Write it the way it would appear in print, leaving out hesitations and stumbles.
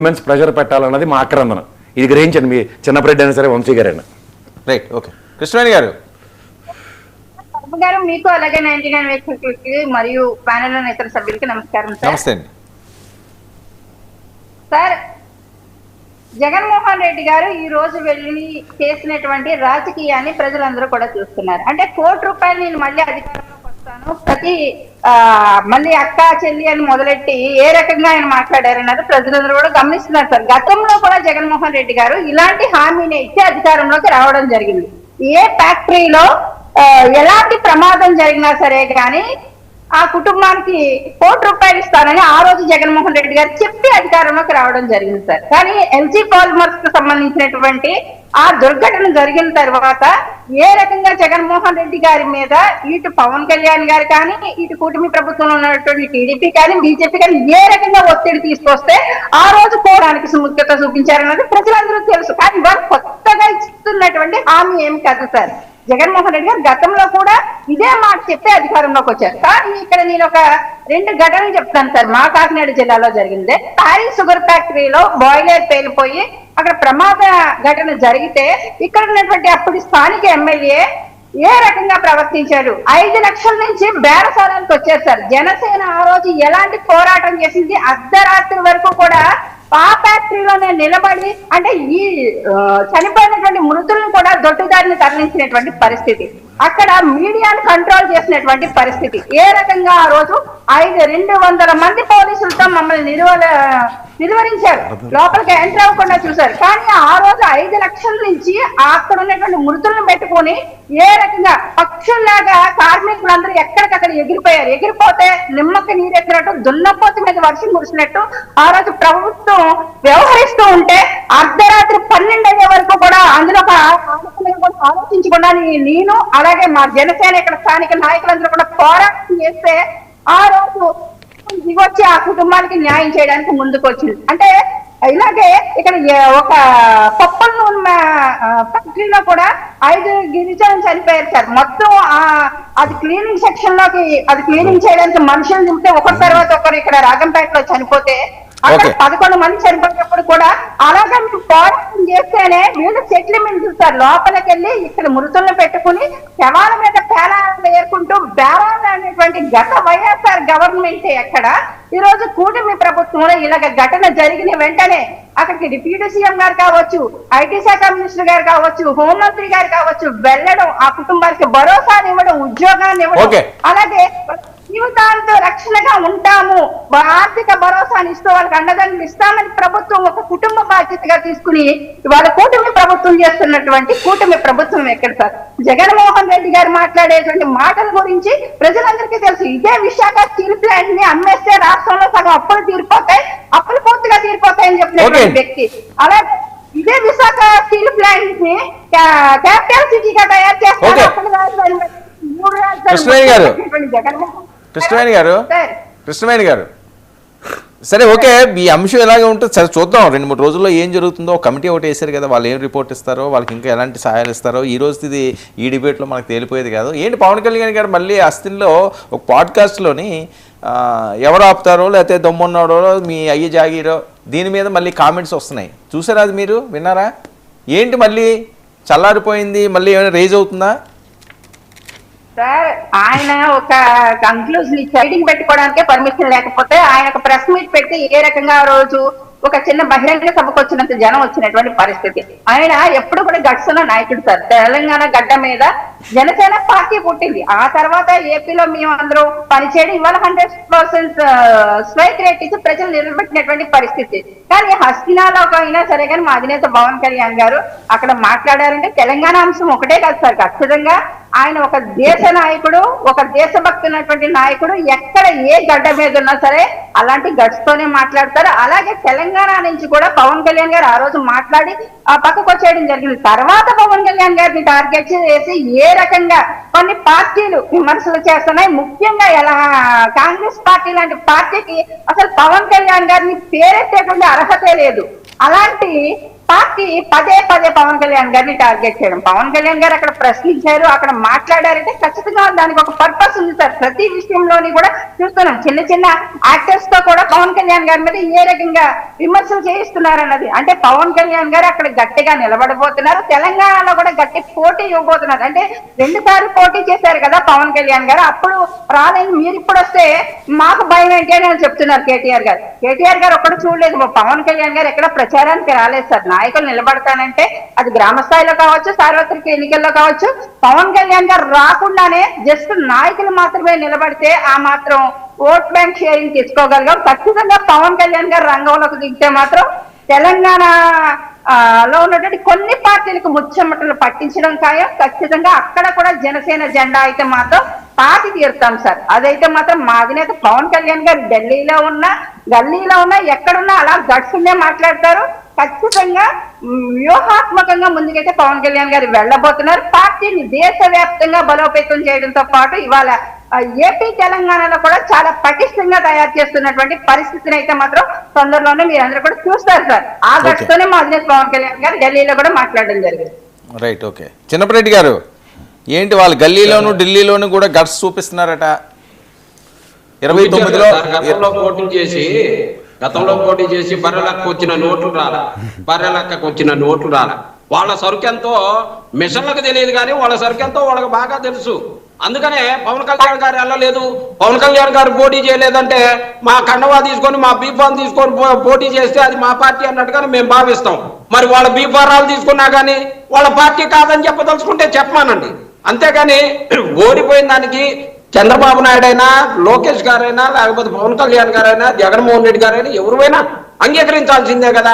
Men's pressure పెట్టాలన్నది మా ఆక్రందన. ఇది గ్రహించండి మీ చిన్నప్రెడ్డి అయినా సరే, వంశీ గారైనా. Right, okay. కృష్ణవేణి గారు గారు మీకు అలాగే 99 వీక్షకులకి మరియు ప్యానెల్ లోని ఇతర సభ్యులకి నమస్కారం సార్. నమస్తే అండి సార్, జగన్మోహన్ రెడ్డి గారు ఈ రోజు వెళ్ళి చేసినటువంటి రాజకీయాన్ని ప్రజలందరూ కూడా చూస్తున్నారు. అంటే ₹1 నేను మళ్ళీ అధికారంలోకి వస్తాను, ప్రతి మళ్ళీ అక్క చెల్లి అని మొదలెట్టి ఏ రకంగా ఆయన మాట్లాడారన్నది ప్రజలందరూ కూడా గమనిస్తున్నారు సార్. గతంలో కూడా జగన్మోహన్ రెడ్డి గారు ఇలాంటి హామీని ఇచ్చి అధికారంలోకి రావడం జరిగింది. ఏ ఫ్యాక్టరీలో ఎలాంటి ప్రమాదం జరిగినా సరే కానీ ఆ కుటుంబానికి ₹1 ఇస్తానని ఆ రోజు జగన్మోహన్ రెడ్డి గారు చెప్పి అధికారంలోకి రావడం జరిగింది సార్. కానీ ఎల్జీ పాలిమర్స్ కు సంబంధించినటువంటి ఆ దుర్ఘటన జరిగిన తర్వాత ఏ రకంగా జగన్మోహన్ రెడ్డి గారి మీద ఇటు పవన్ కళ్యాణ్ గారు కానీ, ఇటు కూటమి ప్రభుత్వంలో ఉన్నటువంటి టీడీపీ కానీ, బీజేపీ కానీ ఏ రకంగా ఒత్తిడి తీసుకొస్తే ఆ రోజు పోవడానికి సుముఖ్యత చూపించారన్నది ప్రజలందరూ తెలుసు. కానీ వారు కొత్తగా ఇస్తున్నటువంటి హామీ ఏమి కాదు సార్. జగన్మోహన్ రెడ్డి గారు గతంలో కూడా ఇదే మాట చెప్పి అధికారంలోకి వచ్చారు. కానీ ఇక్కడ నేను ఒక 2 ఘటనలు చెప్తాను సార్. మా కాకినాడ జిల్లాలో జరిగిందే, ప్యారిస్ షుగర్ ఫ్యాక్టరీలో బాయిలర్ పేలిపోయి అక్కడ ప్రమాద ఘటన జరిగితే ఇక్కడ ఉన్నటువంటి అప్పుడు స్థానిక ఎమ్మెల్యే ఏ రకంగా ప్రవర్తించారు. 5 లక్షల నుంచి బేరసారానికి వచ్చారు సార్. జనసేన ఆ రోజు ఎలాంటి పోరాటం చేసింది, అర్ధరాత్రి వరకు కూడా ఆ ఫ్యాక్టరీలోనే నిలబడి అంటే ఈ చనిపోయినటువంటి మృతులను కూడా దొడ్డుదారిని తరలించినటువంటి పరిస్థితి, అక్కడ మీడియాను కంట్రోల్ చేసినటువంటి పరిస్థితి. ఏ రకంగా ఆ రోజు 200 మంది పోలీసులతో మమ్మల్ని నిలువరించారు, లోపలికి ఎంటర్ అవ్వకుండా చూశారు. కానీ ఆ రోజు 5 లక్షల నుంచి అక్కడ ఉన్నటువంటి మృతులను పెట్టుకొని ఏ రకంగా పక్షుల్లాగా కార్మికులందరూ ఎక్కడికక్కడ ఎగిరిపోయారు. ఎగిరిపోతే నిమ్మకి నీరెత్తినట్టు, దున్నపోతు మీద వర్షం కురిసినట్టు ఆ రోజు ప్రభుత్వం వ్యవహరిస్తూ ఉంటే అర్ధరాత్రి 12 అయ్యే వరకు కూడా అందులో ఆలోచించకుండా నేను అలాగే మా జనసేన ఇక్కడ స్థానిక నాయకులందరూ కూడా పోరాటం చేస్తే ఆ రోజు దిగొచ్చి ఆ కుటుంబానికి న్యాయం చేయడానికి ముందుకు వచ్చింది. అంటే ఇలాగే ఇక్కడ ఒక పప్పుల నూనె ఫ్యాక్టరీలో కూడా 5 గిరిజనులు చనిపోయారు సార్. మొత్తం అది క్లీనింగ్ సెక్షన్ లోకి అది క్లీనింగ్ చేయడానికి మనుషులు దింపితే ఒకరి తర్వాత ఒకరు ఇక్కడ రాగంపేటలో చనిపోతే అక్కడ 11 మంది చనిపోయినప్పుడు కూడా అలాగే మీరు పోరాటం చేస్తేనే వీళ్ళు సెటిల్మెంట్ చూస్తారు. లోపలికి వెళ్ళి ఇక్కడ మృతులను పెట్టుకుని శవాల మీద పేలాలు ఏర్కొంటూ బేరాలు అనేటువంటి గత వైఎస్ఆర్ గవర్నమెంట్ ఎక్కడ ఈ రోజు కూటమి ప్రభుత్వంలో ఇలాగ ఘటన జరిగిన వెంటనే అక్కడికి డిప్యూటీ సీఎం గారు కావచ్చు, ఐటీ శాఖ మినిస్టర్ గారు కావచ్చు, హోంమంత్రి గారు కావచ్చు వెళ్ళడం, ఆ కుటుంబానికి భరోసాని ఇవ్వడం, ఉద్యోగాన్ని ఇవ్వడం, అలాగే జీవితాంతో రక్షణగా ఉంటాము, ఆర్థిక భరోసాని ఇస్తూ వాళ్ళకి అండదండలు ఇస్తామని ప్రభుత్వం ఒక కుటుంబ బాధ్యతగా తీసుకుని వాళ్ళ కూటమి ప్రభుత్వం చేస్తున్నటువంటి కూటమి ప్రభుత్వం ఎక్కడ సార్? జగన్మోహన్ రెడ్డి గారు మాట్లాడేటువంటి మాటల గురించి ప్రజలందరికీ తెలుసు. ఇదే విశాఖ స్టీల్ ప్లాంట్ ని అమ్మేస్తే రాష్ట్రంలో సగం అప్పులు తీరిపోతాయి, అప్పులు పూర్తిగా తీరిపోతాయని చెప్పినటువంటి వ్యక్తి. అలాగే ఇదే విశాఖ స్టీల్ ప్లాంట్ ని క్యాపిటల్ సిటీగా తయారు చేస్తారు. కృష్ణవేణి గారు సరే, ఓకే, ఈ అంశం ఎలాగే ఉంటుంది సరే, చూద్దాం 2-3 రోజుల్లో ఏం జరుగుతుందో. కమిటీ ఒకటి వేసారు కదా, వాళ్ళు ఏం రిపోర్ట్ ఇస్తారో, వాళ్ళకి ఇంకా ఎలాంటి సహాయాలు ఇస్తారో ఈ రోజు ఇది ఈ డిబేట్లో మనకు తేలిపోయేది కాదు. ఏంటి పవన్ కళ్యాణ్ గారు మళ్ళీ అస్థిల్లో ఒక పాడ్కాస్ట్లోని ఎవరు ఆపుతారో లేకపోతే దమ్మున్నాడో మీ అయ్య జాగీరో దీని మీద మళ్ళీ కామెంట్స్ వస్తున్నాయి. చూసారా, అది మీరు విన్నారా? ఏంటి మళ్ళీ చల్లారిపోయింది, మళ్ళీ ఏమైనా రేజ్ అవుతుందా? సార్, ఆయన ఒక కంక్లూజన్ మీటింగ్ పెట్టుకోవడానికే పర్మిషన్ లేకపోతే ఆయన ఒక ప్రెస్ మీట్ పెట్టి ఏ రకంగా ఆ రోజు ఒక చిన్న బహిరంగ సభకు వచ్చినంత జనం వచ్చినటువంటి పరిస్థితి. ఆయన ఎప్పుడు కూడా గట్స్ ఉన్న నాయకుడు సార్. తెలంగాణ గడ్డ మీద జనసేన పార్టీ పుట్టింది, ఆ తర్వాత ఏపీలో మేము అందరూ పనిచేయడం, ఇవాళ 100% స్ట్రైక్ రేట్ ఇచ్చి ప్రజలు నిలబెట్టినటువంటి పరిస్థితి. కానీ హస్తినాలో అయినా సరే కానీ మా అధినేత పవన్ కళ్యాణ్ గారు అక్కడ మాట్లాడారంటే తెలంగాణ అంశం ఒకటే కాదు సార్, ఖచ్చితంగా ఆయన ఒక దేశ నాయకుడు, ఒక దేశభక్తున్నటువంటి నాయకుడు. ఎక్కడ ఏ గడ్డ మీద ఉన్నా సరే అలాంటి గట్స్ తోనే మాట్లాడతారు. అలాగే తెలంగాణ నుంచి కూడా పవన్ కళ్యాణ్ గారు ఆ రోజు మాట్లాడి ఆ పక్కకు వచ్చేయడం జరిగింది. తర్వాత పవన్ కళ్యాణ్ గారిని టార్గెట్ చేసి ఏ రకంగా కొన్ని పార్టీలు విమర్శలు చేస్తున్నాయి. ముఖ్యంగా ఎలా కాంగ్రెస్ పార్టీ లాంటి పార్టీకి అసలు పవన్ కళ్యాణ్ గారిని పేరెత్తేటువంటి అర్హతే లేదు. అలాంటి పార్టీ పదే పదే పవన్ కళ్యాణ్ గారిని టార్గెట్ చేయడం. పవన్ కళ్యాణ్ గారు అక్కడ ప్రశ్నించారు, అక్కడ మాట్లాడారంటే ఖచ్చితంగా దానికి ఒక పర్పస్ ఉంది సార్. ప్రతి విషయంలోని కూడా చూస్తున్నాం, చిన్న చిన్న యాక్టర్స్ తో కూడా పవన్ కళ్యాణ్ గారి మీద ఏ రకంగా విమర్శలు చేయిస్తున్నారు అన్నది. అంటే పవన్ కళ్యాణ్ గారు అక్కడ గట్టిగా నిలబడిపోతున్నారు, తెలంగాణలో కూడా గట్టి పోటీ ఇవ్వబోతున్నారు. అంటే 2 సార్లు పోటీ చేశారు కదా పవన్ కళ్యాణ్ గారు, అప్పుడు రాలేదు, మీరు ఇప్పుడు వస్తే మాకు భయం ఏంటి అని చెప్తున్నారు కేటీఆర్ గారు. కేటీఆర్ గారు ఒక్కడు చూడలేదు, పవన్ కళ్యాణ్ గారు ఎక్కడ ప్రచారానికి రాలేదు సార్. నాయకులు నిలబడతానంటే అది గ్రామ స్థాయిలో కావచ్చు, సార్వత్రిక ఎన్నికల్లో కావచ్చు, పవన్ కళ్యాణ్ గారు రాకుండానే జస్ట్ నాయకులు మాత్రమే నిలబడితే ఆ మాత్రం ఓట్ బ్యాంక్ షేరింగ్ తెచ్చుకోగలిగాం. ఖచ్చితంగా పవన్ కళ్యాణ్ గారు రంగంలోకి దిగితే మాత్రం తెలంగాణ లో ఉన్నటువంటి కొన్ని పార్టీలకు ముచ్చమటలు పట్టించడం ఖాయం. ఖచ్చితంగా అక్కడ కూడా జనసేన జెండా అయితే మాత్రం పాతి తీరుతాం సార్. అదైతే మాత్రం మా అధినేత పవన్ కళ్యాణ్ గారు ఢిల్లీలో ఉన్నా, గల్లీలో ఉన్నా, ఎక్కడున్నా అలా గట్సునే మాట్లాడతారు. ఖచ్చితంగా వ్యూహాత్మకంగా ముందుకైతే పవన్ కళ్యాణ్ గారు వెళ్ళబోతున్నారు. పార్టీని దేశవ్యాప్తంగా బలోపేతం చేయడంతో పాటు ఇవాళ ఏపీ తెలంగాణలో కూడా చాలా పటిష్టంగా తయారు చేస్తున్నటువంటి పరిస్థితిని అయితే మాత్రం తొందరలోనే మీరందరూ కూడా చూస్తారు సార్. ఆ గట్టుతోనే మా అధినేత పవన్ కళ్యాణ్ గారు ఢిల్లీలో కూడా మాట్లాడడం జరిగింది. Right, okay. చిన్నపరెడ్డి గారు, ఏంటి వాళ్ళు గల్లీలోను ఢిల్లీలోను కూడా గట్స్ చూపిస్తున్నారట? 29లో గతంలో పోటీ చేసి బర్రెలక్క వచ్చిన నోట్లు రాలా, బర్రెలక్కకు వచ్చిన నోట్లు రాలా. వాళ్ళ సరుకెంతో మిషన్లకు తెలియదు కానీ వాళ్ళ సరుకెంతో వాళ్ళకి బాగా తెలుసు. అందుకనే పవన్ కళ్యాణ్ గారు వెళ్ళలేదు, పవన్ కళ్యాణ్ గారు పోటీ చేయలేదంటే మా కండవా తీసుకొని మా బీఫాన్ తీసుకొని పోటీ చేస్తే అది మా పార్టీ అన్నట్టుగానే మేము భావిస్తాం. మరి వాళ్ళ బీఫారాలు తీసుకున్నా కానీ వాళ్ళ పార్టీ కాదని చెప్పదలుచుకుంటే చెప్పమానండి. అంతేగాని ఓడిపోయిన దానికి చంద్రబాబు నాయుడు అయినా, లోకేష్ గారైనా, లేకపోతే పవన్ కళ్యాణ్ గారైనా, జగన్మోహన్ రెడ్డి గారైనా ఎవరైనా అంగీకరించాల్సిందే కదా.